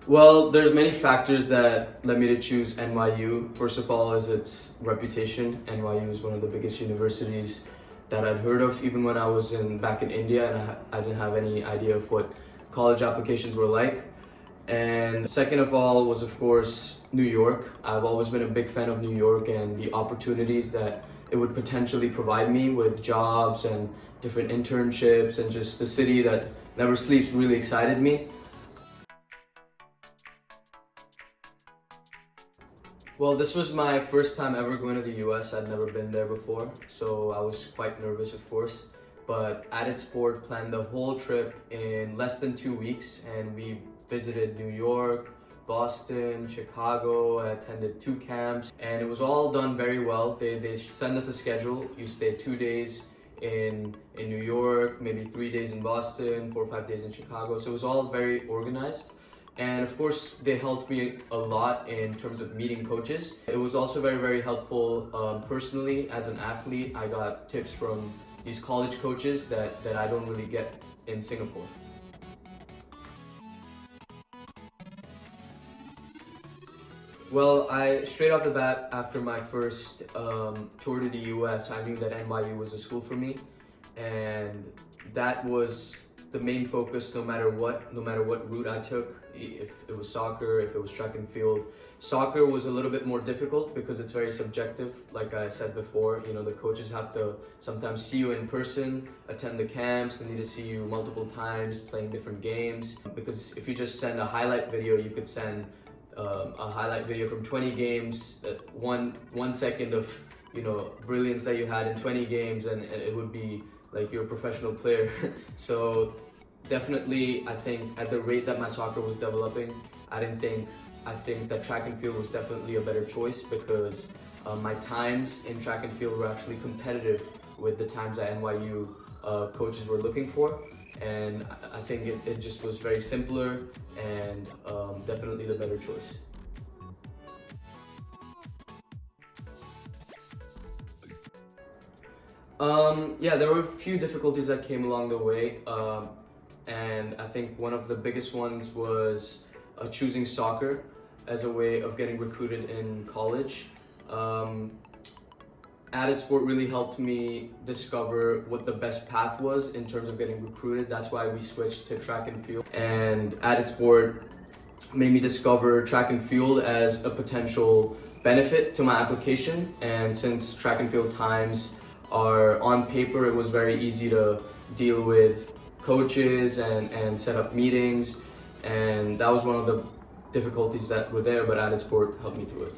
Well, there's many factors that led me to choose NYU. First of all is its reputation. NYU is one of the biggest universities that I'd heard of even when I was back in India, and I didn't have any idea of what college applications were like. And second of all was, of course, New York. I've always been a big fan of New York and the opportunities that it would potentially provide me with jobs and different internships, and just the city that never sleeps really excited me. Well, this was my first time ever going to the US. I'd never been there before, so I was quite nervous, of course. But Added Sport planned the whole trip in less than 2 weeks, and we visited New York, Boston, Chicago. I attended 2 camps, and it was all done very well. They send us a schedule. You stay 2 days in New York, maybe 3 days in Boston, 4 or 5 days in Chicago. So it was all very organized. And of course, they helped me a lot in terms of meeting coaches. It was also very, very helpful personally as an athlete. I got tips from these college coaches that I don't really get in Singapore. Well, straight off the bat, after my first tour to the US, I knew that NYU was a school for me, and that was the main focus no matter what route I took. If it was soccer, if it was track and field. Soccer was a little bit more difficult because it's very subjective. Like I said before, the coaches have to sometimes see you in person, attend the camps, they need to see you multiple times playing different games. Because if you just send a highlight video, you could send a highlight video from 20 games, one second of brilliance that you had in 20 games, and it would be like you're a professional player. So definitely, I think at the rate that my soccer was developing, I think that track and field was definitely a better choice, because my times in track and field were actually competitive with the times that NYU coaches were looking for. And I think it just was very simpler and definitely the better choice. Yeah, there were a few difficulties that came along the way, and I think one of the biggest ones was choosing soccer as a way of getting recruited in college. Added Sport really helped me discover what the best path was in terms of getting recruited. That's why we switched to track and field. And Added Sport made me discover track and field as a potential benefit to my application. And since track and field times are on paper, it was very easy to deal with coaches and set up meetings. And that was one of the difficulties that were there, but Added Sport helped me through it.